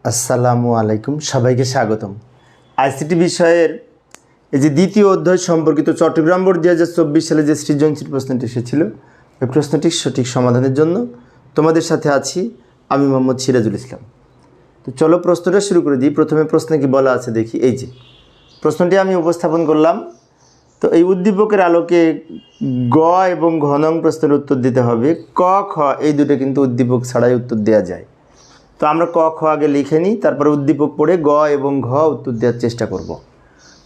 আসসালামু আলাইকুম, সবাইকে স্বাগতম। আইসিটি বিষয়ের এই যে দ্বিতীয় অধ্যায় সম্পর্কিত চট্টগ্রাম বোর্ড 2024 সালে যে সৃজনশীল প্রশ্নটি এসেছিল, ওই প্রশ্নটির সঠিক সমাধানের জন্য তোমাদের সাথে আছি আমি মোহাম্মদ সিরাজুল ইসলাম। তো চলো প্রশ্নটা শুরু করে দিই। প্রথমে প্রশ্নে কি বলা আছে দেখি। এই যে প্রশ্নটি আমি উপস্থাপন করলাম। তো এই উদ্দীপকের আলোকে গ এবং ঘ নং প্রশ্নের উত্তর দিতে হবে। ক খ এই দুটো কিন্তু উদ্দীপক ছাড়াই উত্তর দেওয়া যায়। তো আমরা ক খ আগে লিখে নিই, তারপরে উদ্দীপক পড়ে গ এবং ঘ উত্তর দেওয়ার চেষ্টা করব।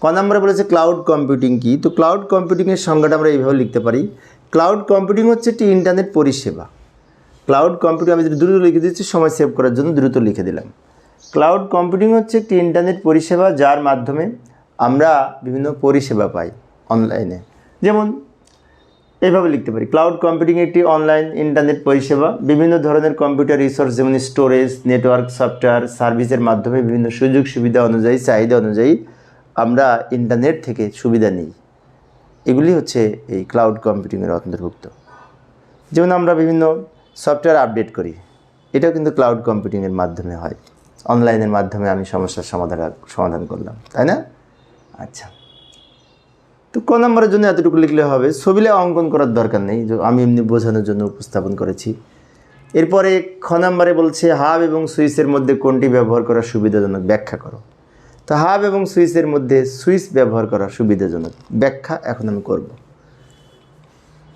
ক নম্বরে বলেছে ক্লাউড কম্পিউটিং কি। তো ক্লাউড কম্পিউটিংয়ের সংজ্ঞাটা আমরা এইভাবে লিখতে পারি। ক্লাউড কম্পিউটিং হচ্ছে একটি ইন্টারনেট পরিষেবা। ক্লাউড কম্পিউটিং আমি যদি দ্রুত লিখে দিচ্ছি সময় সেভ করার জন্য দ্রুত লিখে দিলাম। ক্লাউড কম্পিউটিং হচ্ছে একটি ইন্টারনেট পরিষেবা যার মাধ্যমে আমরা বিভিন্ন পরিষেবা পাই অনলাইনে। যেমন এইভাবে লিখতে পারি, ক্লাউড কম্পিউটিং একটি অনলাইন ইন্টারনেট পরিষেবা বিভিন্ন ধরনের কম্পিউটার রিসোর্স যেমন স্টোরেজ, নেটওয়ার্ক, সফটওয়্যার, সার্ভিসের মাধ্যমে বিভিন্ন সুযোগ সুবিধা অনুযায়ী, চাহিদা অনুযায়ী আমরা ইন্টারনেট থেকে সুবিধা নিই। এগুলি হচ্ছে এই ক্লাউড কম্পিউটিংয়ের অন্তর্ভুক্ত। যেমন আমরা বিভিন্ন সফটওয়্যার আপডেট করি, এটাও কিন্তু ক্লাউড কম্পিউটিংয়ের মাধ্যমে হয়। অনলাইনের মাধ্যমে আমি সমস্যার সমাধান করলাম, তাই না? আচ্ছা, তো ক নম্বরের জন্য এতটুকু লিখলে হবে। ছবিলে অঙ্কন করার দরকার নেই, আমি এমনি বোঝানোর জন্য উপস্থাপন করেছি। এরপরে খ নম্বরে বলছে হাব এবং সুইচের মধ্যে কোনটি ব্যবহার করা সুবিধাজনক, ব্যাখ্যা করো। তো হাব এবং সুইচের মধ্যে সুইচ ব্যবহার করা সুবিধাজনক, ব্যাখ্যা এখন আমি করব।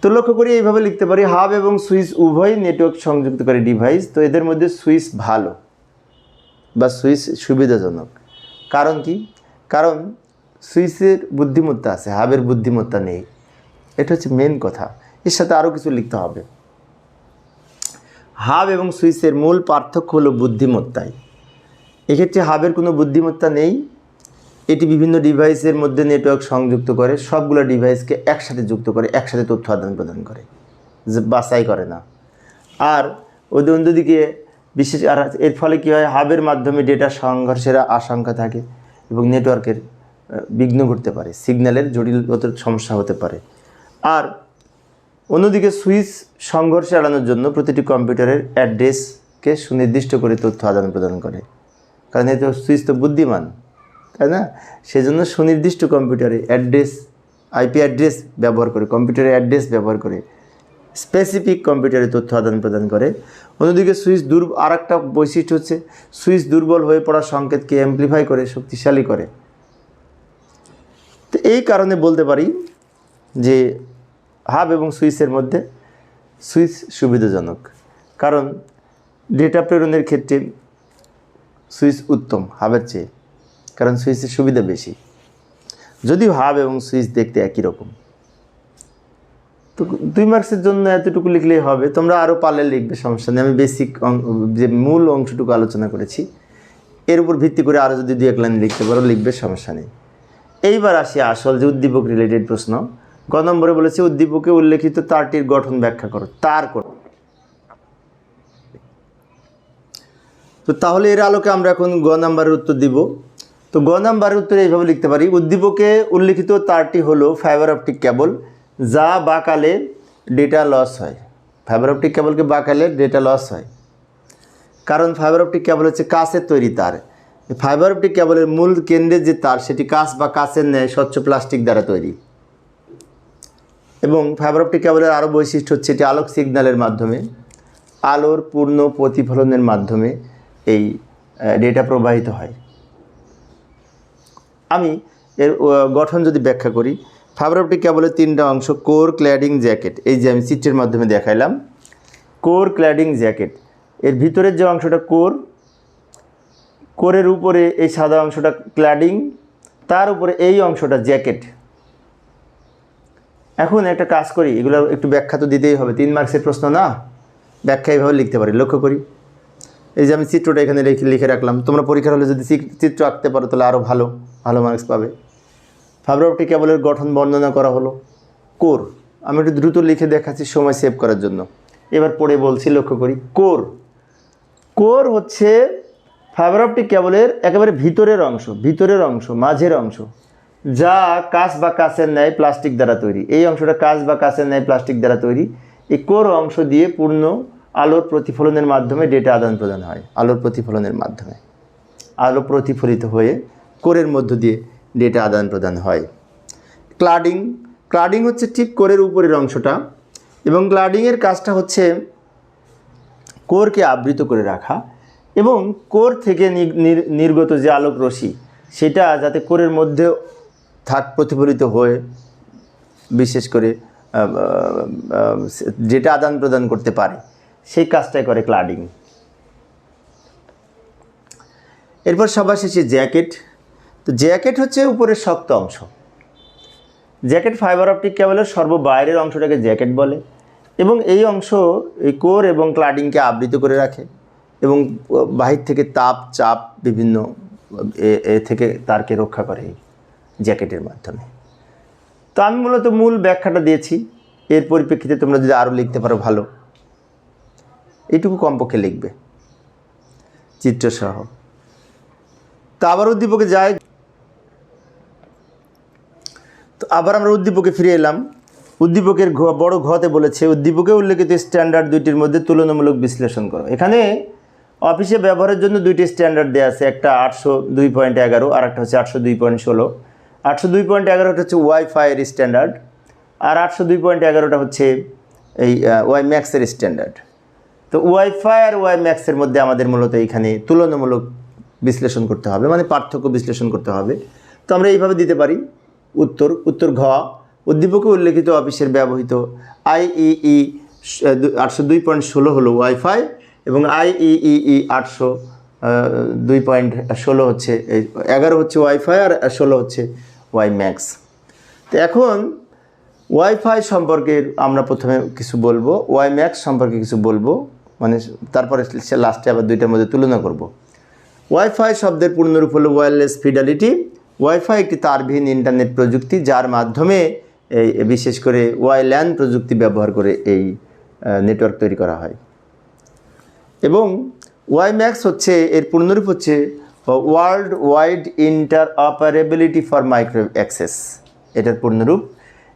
তো লক্ষ্য করি এইভাবে লিখতে পারি, হাব এবং সুইচ উভয় নেটওয়ার্ক সংযুক্তকারী ডিভাইস। তো এদের মধ্যে সুইচ ভালো বা সুইচ সুবিধাজনক। কারণ কি? কারণ সুইচের বুদ্ধিমত্তা আছে, হাবের বুদ্ধিমত্তা নেই। এটা হচ্ছে মেন কথা। এর সাথে আরও কিছু লিখতে হবে। হাব এবং সুইচের মূল পার্থক্য হলো বুদ্ধিমত্তায়। এক্ষেত্রে হাবের কোনো বুদ্ধিমত্তা নেই। এটি বিভিন্ন ডিভাইসের মধ্যে নেটওয়ার্ক সংযুক্ত করে, সবগুলো ডিভাইসকে একসাথে যুক্ত করে, একসাথে তথ্য আদান প্রদান করে, যে বাছাই করে না। আর অন্যদিকে বিশেষ আর এর ফলে কী হয়, হাবের মাধ্যমে ডেটা সংঘর্ষের আশঙ্কা থাকে এবং নেটওয়ার্কের বিঘ্ন ঘটতে পারে, সিগন্যালের জটিলতার সমস্যা হতে পারে। আর অন্যদিকে সুইচ সংঘর্ষ এড়ানোর জন্য প্রতিটি কম্পিউটারের অ্যাড্রেসকে সুনির্দিষ্ট করে তথ্য আদান প্রদান করে। কারণ এতে সুইচ তো বুদ্ধিমান, তাই না? সেজন্য সুনির্দিষ্ট কম্পিউটারে অ্যাড্রেস, আইপি অ্যাড্রেস ব্যবহার করে, কম্পিউটারের অ্যাড্রেস ব্যবহার করে স্পেসিফিক কম্পিউটারে তথ্য আদান প্রদান করে। অন্যদিকে সুইচ আর একটা বৈশিষ্ট্য হচ্ছে সুইচ দুর্বল হয়ে পড়া সংকেতকে অ্যাম্প্লিফাই করে, শক্তিশালী করে। তো এই কারণে বলতে পারি যে হাব এবং সুইচের মধ্যে সুইচ সুবিধাজনক। কারণ ডেটা প্রেরণের ক্ষেত্রে সুইচ উত্তম হাবের চেয়ে, কারণ সুইচের সুবিধা বেশি। যদিও হাব এবং সুইচ দেখতে একই রকম। তো 2 মার্কসের জন্য এতটুকু লিখলেই হবে। তোমরা আরও পারলে লিখবে, সমস্যা নেই। আমি বেসিক যে মূল অংশটুকু আলোচনা করেছি, এর উপর ভিত্তি করে আরও যদি 2-1 লাইন লিখতে পারো লিখবে, সমস্যা নেই। এইবার আসি আসল যে উদ্দীপক রিলেটেড প্রশ্ন। গ নম্বরে বলেছে উদ্দীপকে উল্লেখিত তারটির গঠন ব্যাখ্যা করো। তার করো। তো তাহলে এর আলোকে আমরা এখন গ নম্বরের উত্তর দিব। তো গ নম্বরের উত্তরে এইভাবে লিখতে পারি, উদ্দীপকে উল্লেখিত তারটি হলো ফাইবার অপটিক কেবল, যা বাঁকালে ডেটা লস হয়। ফাইবার অপটিক কেবলকে বাঁকালে ডেটা লস হয়, কারণ ফাইবার অপটিক কেবল হচ্ছে কাচের তৈরি তার। ফাইবার অপটিক কেবলের মূল কেন্দ্রের যে তার, সেটি কাচ বা কাচের ন্যায় স্বচ্ছ প্লাস্টিক দ্বারা তৈরি। এবং ফাইবার অপটিক কেবলের আরও বৈশিষ্ট্য হচ্ছে এটি আলোক সিগন্যালের মাধ্যমে, আলোর পূর্ণ প্রতিফলনের মাধ্যমে এই ডেটা প্রবাহিত হয়। আমি এর গঠন যদি ব্যাখ্যা করি, ফাইবার অপটিক কেবলের 3টা অংশ, কোর, ক্ল্যাডিং, জ্যাকেট। এই যে আমি চিত্রের মাধ্যমে দেখাইলাম, কোর, ক্ল্যাডিং, জ্যাকেট। এর ভিতরের যে অংশটা কোর, কোরের উপরে এই সাদা অংশটা ক্ল্যাডিং, তার উপরে এই অংশটা জ্যাকেট। এখন একটা কাজ করি, এগুলো একটু ব্যাখ্যা তো দিতেই হবে, 3 মার্কসের প্রশ্ন না, ব্যাখ্যা এইভাবে লিখতে পারি। লক্ষ্য করি, এই যে আমি চিত্রটা এখানে লিখে রাখলাম। তোমরা পরীক্ষার হলে যদি চিত্র আঁকতে পারো তাহলে আরও ভালো মার্কস পাবে। ফাইবার অপটিক কেবলের গঠন বর্ণনা করা হলো। কোর আমি একটু দ্রুত লিখে দেখাচ্ছি সময় সেভ করার জন্য। এবার পড়ে বলছি, লক্ষ্য করি। কোর হচ্ছে ফাইবার অপটিক কেবলের একেবারে ভিতরের অংশ, মাঝের অংশ, যা কাচ বা কাচের ন্যায় প্লাস্টিক দ্বারা তৈরি। এই অংশটা কাচ বা কাচের ন্যায় প্লাস্টিক দ্বারা তৈরি। এই কোর অংশ দিয়ে পূর্ণ আলোর প্রতিফলনের মাধ্যমে ডেটা আদান প্রদান হয়, আলোর প্রতিফলনের মাধ্যমে। আলো প্রতিফলিত হয়ে কোরের মধ্য দিয়ে ডেটা আদান প্রদান হয়। ক্লাডিং হচ্ছে ঠিক কোরের উপরের অংশটা, এবং ক্লাডিংয়ের কাজটা হচ্ছে কোরকে আবৃত করে রাখা এবং কোর থেকে নির্গত যে আলোক রশ্মি সেটা যাতে কোরের মধ্যে প্রতিফলিত হয়ে বিশেষ করে যেটা আদান প্রদান করতে পারে সেই কাজটাই করে ক্লাডিং। এরপর সবার শেষে জ্যাকেট। তো জ্যাকেট হচ্ছে উপরের শক্ত অংশ। জ্যাকেট ফাইবার অপটিক কেবলের সর্ববাহিরের অংশটাকে জ্যাকেট বলে, এবং এই অংশ এই কোর এবং ক্লাডিংকে আবৃত করে রাখে এবং বাহির থেকে তাপ, চাপ বিভিন্ন এ থেকে তারকে রক্ষা করে এই জ্যাকেটের মাধ্যমে। তো আমি মূলত মূল ব্যাখ্যাটা দিয়েছি, এর পরিপ্রেক্ষিতে তোমরা যদি আরও লিখতে পারো ভালো, এইটুকু কমপক্ষে লিখবে চিত্রসহ। তো আবার উদ্দীপকে যাই। তো আবার আমরা উদ্দীপকে ফিরে এলাম। উদ্দীপকের বড় ঘতে বলেছে, উদ্দীপকে উল্লেখিত স্ট্যান্ডার্ড দুইটির মধ্যে তুলনামূলক বিশ্লেষণ করো। এখানে অফিসে ব্যবহারের জন্য দুইটি স্ট্যান্ডার্ড দেওয়া আছে, একটা 802.11 আর একটা হচ্ছে 802.16। 802.11টা হচ্ছে ওয়াইফাইয়ের স্ট্যান্ডার্ড, আর 802.11টা হচ্ছে এই ওয়াইম্যাক্সের স্ট্যান্ডার্ড। তো ওয়াইফাই আর ওয়াইম্যাক্সের মধ্যে আমাদের মূলত এইখানে তুলনামূলক বিশ্লেষণ করতে হবে, মানে পার্থক্য বিশ্লেষণ করতে হবে। তো আমরা এইভাবে দিতে পারি উত্তর ঘ, উদ্দীপকে উল্লেখিত অফিসের ব্যবহৃত IEEE 802.16 হলো ওয়াইফাই এবং IEEE 802.16 হচ্ছে 11 হচ্ছে ওয়াইফাই আর 16 হচ্ছে ওয়াইম্যাক্স। তো এখন ওয়াইফাই সম্পর্কে আমরা প্রথমে কিছু বলবো, ওয়াইম্যাক্স সম্পর্কে কিছু বলবো, মানে তারপরে লাস্টে আবার দুইটার মধ্যে তুলনা করব। ওয়াইফাই শব্দের পূর্ণরূপ হলো ওয়্যারলেস ফিডালিটি। ওয়াইফাই একটি তারবিহীন ইন্টারনেট প্রযুক্তি, যার মাধ্যমে এই বিশেষ করে ওয়াইল্যান প্রযুক্তি ব্যবহার করে এই নেটওয়ার্ক তৈরি করা হয়। এবং ওয়াইম্যাক্স হচ্ছে এর পূর্ণরূপ হচ্ছে world wide interoperability for microwave access, এটার পূর্ণরূপ।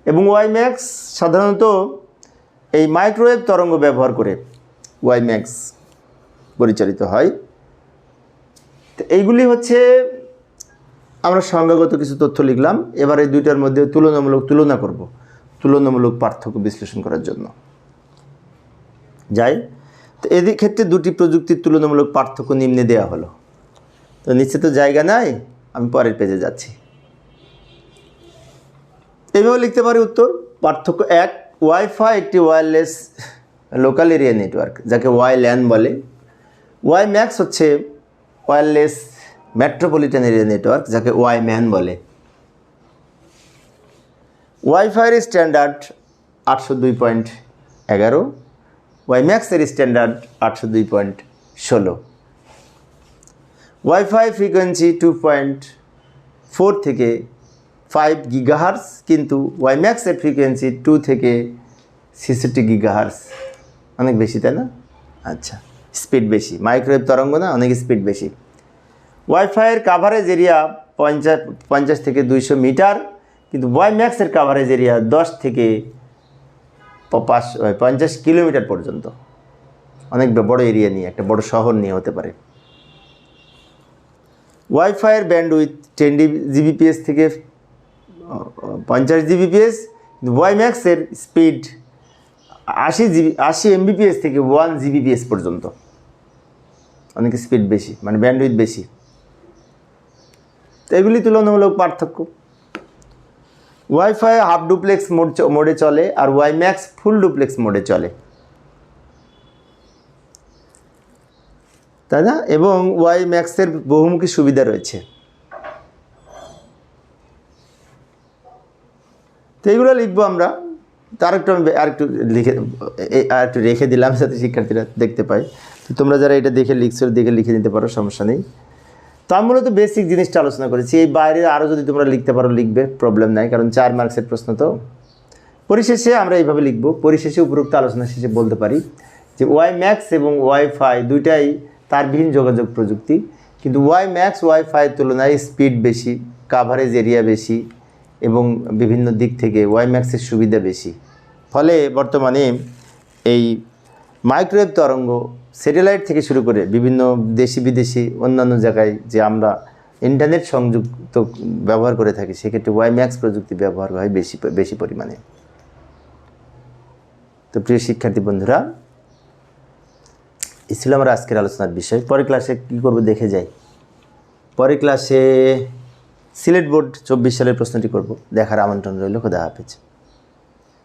এবং ওয়াইম্যাক্স সাধারণত এই মাইক্রোওয়েভ তরঙ্গ ব্যবহার করে ওয়াইম্যাক্স পরিচালিত হয়। তো এইগুলি হচ্ছে আমরা সংজ্ঞাগত কিছু তথ্য লিখলাম। এবার এই দুইটার মধ্যে তুলনা করব, তুলনামূলক পার্থক্য বিশ্লেষণ করার জন্য যাই। তো এদের ক্ষেত্রে দুটি প্রযুক্তির তুলনামূলক পার্থক্য নিম্নে দেওয়া হলো। তো নিচে তো জায়গা নাই, আমি পরের পেজে যাচ্ছি। এইভাবে লিখতে পারি উত্তর। পার্থক্য 1, ওয়াইফাই একটি ওয়্যারলেস লোকাল এরিয়া নেটওয়ার্ক, যাকে ওয়াইল্যান বলে। ওয়াইম্যাক্স হচ্ছে ওয়্যারলেস মেট্রোপলিটন এরিয়া নেটওয়ার্ক, যাকে ওয়াইম্যান বলে। ওয়াইফাইয়ের স্ট্যান্ডার্ড 802.11, ওয়াইম্যাক্সের স্ট্যান্ডার্ড 802.16। ওয়াইফাই ফ্রিকোয়েন্সি 2.4 থেকে 5 গিগাহার্স, কিন্তু ওয়াইম্যাক্সের ফ্রিকোয়েন্সি 2 থেকে 66 গিগাহার্স, অনেক বেশি, তাই না? আচ্ছা, স্পিড বেশি, মাইক্রোওয়েভ তরঙ্গ না, অনেক স্পিড বেশি। ওয়াইফাইয়ের কাভারেজ এরিয়া 50 থেকে 200 মিটার, কিন্তু ওয়াইম্যাক্সের কাভারেজ এরিয়া 10 থেকে 50 কিলোমিটার পর্যন্ত, অনেক বড় এরিয়া নিয়ে, একটা বড় শহর নিয়ে হতে পারে। ওয়াইফাইয়ের ব্যান্ডউইথ 10 Gbps থেকে 50 Gbps, কিন্তু ওয়াইম্যাক্সের স্পিড 80 Mbps থেকে 1 Gbps পর্যন্ত, অনেক স্পিড বেশি, মানে ব্যান্ডউইথ বেশি। তো এগুলি তুলনামূলক পার্থক্য। ওয়াইফাই হাফ ডুপ্লেক্স মোডে চলে আর ওয়াইম্যাক্স ফুল ডুপ্লেক্স মোডে চলে, তাই না? এবং ওয়াইম্যাক্সের বহুমুখী সুবিধা রয়েছে। তো এইগুলো লিখবো আমরা। তার একটু আমি আরেকটু রেখে দিলাম যাতে শিক্ষার্থীরা দেখতে পায়। তো তোমরা যারা এটা দেখে লিখে নিতে পারো, সমস্যা নেই। তো আমি মূলত বেসিক জিনিসটা আলোচনা করেছি। এই বাইরে আরও যদি তোমরা লিখতে পারো লিখবে, প্রবলেম নাই, কারণ 4 মার্কসের প্রশ্ন। তো পরিশেষে আমরা এইভাবে লিখব। পরিশেষে উপরোক্ত আলোচনা শেষে বলতে পারি যে ওয়াইম্যাক্স এবং ওয়াইফাই দুইটাই তারবিহীন যোগাযোগ প্রযুক্তি, কিন্তু ওয়াইম্যাক্স ওয়াইফাইয়ের তুলনায় স্পিড বেশি, কাভারেজ এরিয়া বেশি এবং বিভিন্ন দিক থেকে ওয়াইম্যাক্সের সুবিধা বেশি। ফলে বর্তমানে এই মাইক্রোওয়েভ তরঙ্গ স্যাটেলাইট থেকে শুরু করে বিভিন্ন দেশি বিদেশি অন্যান্য জায়গায় যে আমরা ইন্টারনেট সংযুক্ত ব্যবহার করে থাকি, সেক্ষেত্রে ওয়াইম্যাক্স প্রযুক্তি ব্যবহার হয় বেশি পরিমাণে। তো প্রিয় শিক্ষার্থী বন্ধুরা, এই ছিল আমার আজকের আলোচনার বিষয়। পরের ক্লাসে কী করব দেখে যাই। পরের ক্লাসে সিলেট বোর্ড 24 সালের প্রশ্নটি করব, দেখার আমন্ত্রণ রইল। খোদা হাফেজ।